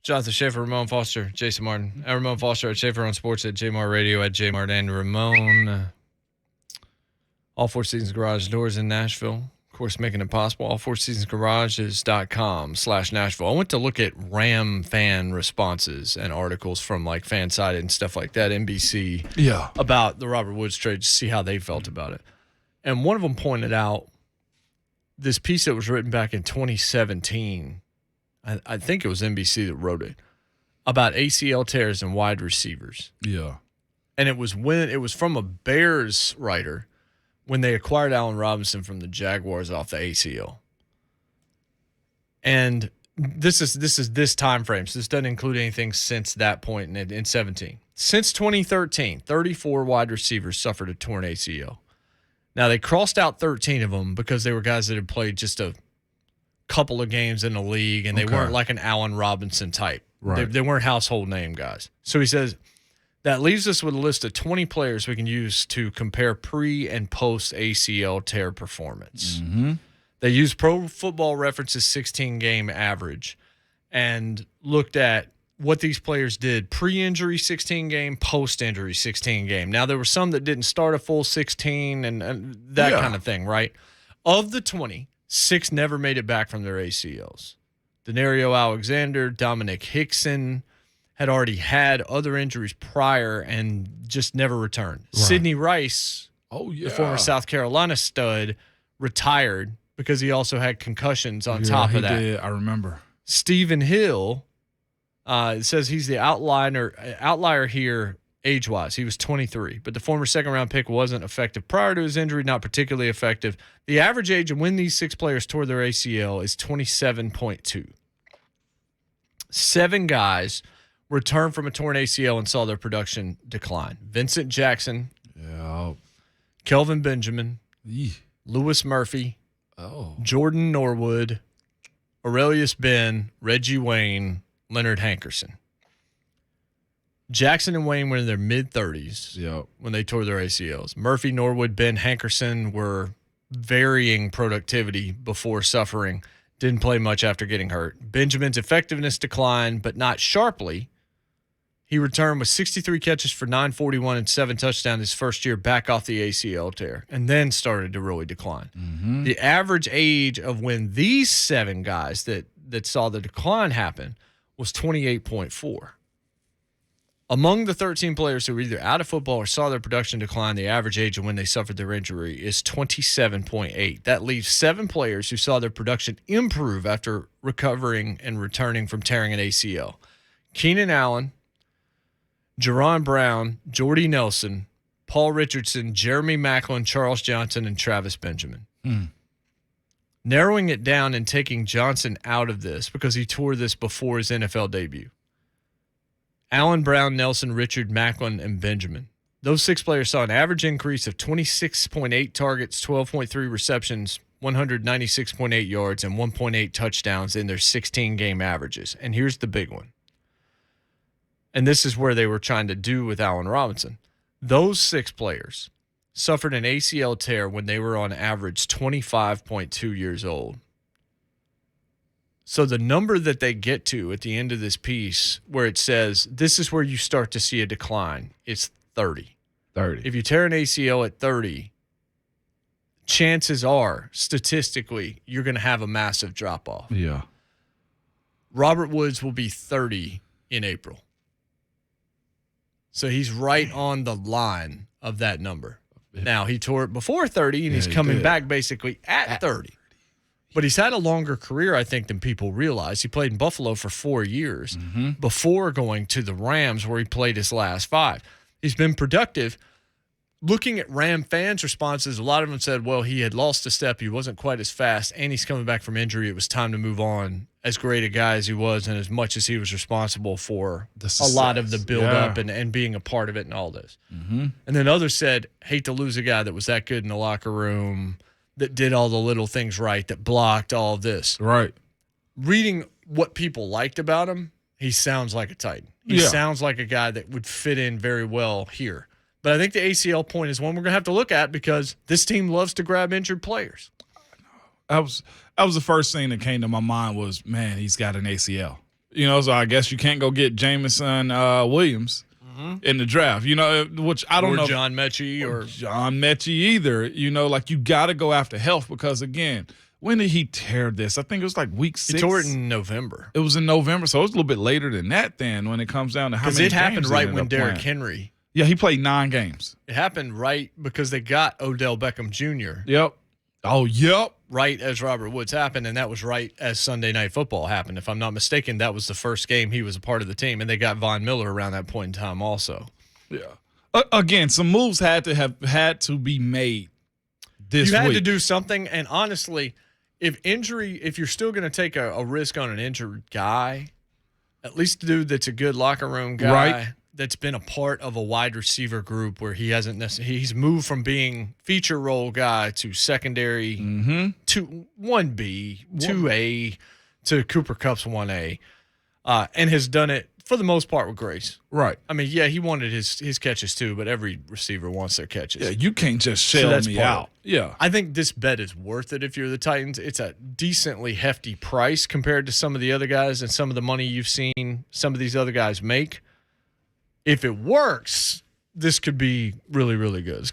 Jonathan Schaefer, Ramon Foster, Jason Martin. At Ramon Foster, at Schaefer on Sports, at JMar Radio, at JMart and Ramon. All Four Seasons Garage doors in Nashville. Of course, making it possible. allfourseasonsgarages.com/Nashville. I went to look at Ram fan responses and articles from like Fansided and stuff like that, NBC, about the Robert Woods trade to see how they felt about it. And one of them pointed out this piece that was written back in 2017. I think it was NBC that wrote it, about ACL tears and wide receivers. Yeah. And it was from a Bears writer when they acquired Allen Robinson from the Jaguars off the ACL. And this is this time frame, so this doesn't include anything since that point in 17. Since 2013, 34 wide receivers suffered a torn ACL. Now, they crossed out 13 of them because they were guys that had played just a couple of games in the league, and they weren't like an Allen Robinson type. Right. They weren't household name guys. So he says, that leaves us with a list of 20 players we can use to compare pre- and post-ACL tear performance. Mm-hmm. They used Pro Football Reference's 16-game average and looked at what these players did pre-injury 16-game, post-injury 16-game. Now, there were some that didn't start a full 16 and that kind of thing, right? Of the 20, 6 never made it back from their ACLs. Denario Alexander, Dominic Hickson had already had other injuries prior and just never returned. Right. Sidney Rice, the former South Carolina stud, retired because he also had concussions on top of that. Did. I remember. Stephen Hill, it says he's the outlier here age-wise. He was 23, but the former second-round pick wasn't effective prior to his injury, not particularly effective. The average age of when these 6 players tore their ACL is 27.2. 7 guys returned from a torn ACL and saw their production decline. Vincent Jackson, Kelvin Benjamin, Lewis Murphy, Jordan Norwood, Aurelius Ben, Reggie Wayne, Leonard Hankerson. Jackson and Wayne were in their mid-30s when they tore their ACLs. Murphy, Norwood, Ben, Hankerson were varying productivity before suffering. Didn't play much after getting hurt. Benjamin's effectiveness declined, but not sharply. He returned with 63 catches for 941 and 7 touchdowns his first year back off the ACL tear, and then started to really decline. Mm-hmm. The average age of when these 7 guys that saw the decline happen was 28.4. Among the 13 players who were either out of football or saw their production decline, the average age of when they suffered their injury is 27.8. That leaves 7 players who saw their production improve after recovering and returning from tearing an ACL. Keenan Allen, Jerron Brown, Jordy Nelson, Paul Richardson, Jeremy Maclin, Charles Johnson, and Travis Benjamin. Narrowing it down and taking Johnson out of this because he tore this before his NFL debut. Allen, Brown, Nelson, Richard, Maclin, and Benjamin. Those 6 players saw an average increase of 26.8 targets, 12.3 receptions, 196.8 yards, and 1.8 touchdowns in their 16-game averages. And here's the big one. And this is where they were trying to do with Allen Robinson. Those 6 players suffered an ACL tear when they were on average 25.2 years old. So the number that they get to at the end of this piece where it says this is where you start to see a decline, it's 30. If you tear an ACL at 30, chances are, statistically, you're going to have a massive drop-off. Yeah. Robert Woods will be 30 in April. So he's right on the line of that number. Now, he tore it before 30, and he's coming back basically at 30. But he's had a longer career, I think, than people realize. He played in Buffalo for 4 years before going to the Rams, where he played his last 5. He's been productive. Looking at Ram fans' responses, a lot of them said, well, he had lost a step. He wasn't quite as fast, and he's coming back from injury. It was time to move on. As great a guy as he was and as much as he was responsible for a lot of the build-up and being a part of it and all this. And then others said, hate to lose a guy that was that good in the locker room, that did all the little things right, that blocked all of this. Right. Reading what people liked about him, he sounds like a Titan. He sounds like a guy that would fit in very well here. But I think the ACL point is one we're going to have to look at because this team loves to grab injured players. That was the first thing that came to my mind was, man, he's got an ACL. So I guess you can't go get Jameson Williams in the draft, which I don't know. Or John Mechie or John Mechie either. You got to go after health because, again, when did he tear this? I think it was like week 6. He tore it in November. It was in November, so it was a little bit later than that then when it comes down to how many games. Because it happened right when Derrick playing. Henry. Yeah, he played 9 games. It happened right because they got Odell Beckham Jr. Yep. Oh, yep. Right as Robert Woods happened, and that was right as Sunday Night Football happened. If I'm not mistaken, that was the first game he was a part of the team, and they got Von Miller around that point in time also. Yeah. Again, some moves had to be made this week. You had to do something, and honestly, if you're still going to take a risk on an injured guy, at least a dude that's a good locker room guy. Right. That's been a part of a wide receiver group where he's moved from being feature role guy to secondary to 1B, 2A to Cooper Kupp's 1A, and has done it for the most part with grace. Right. I mean, yeah, he wanted his catches too, but every receiver wants their catches. Yeah, you can't just shell me out. Yeah. I think this bet is worth it if you're the Titans. It's a decently hefty price compared to some of the other guys and some of the money you've seen some of these other guys make. If it works, this could be really, really good.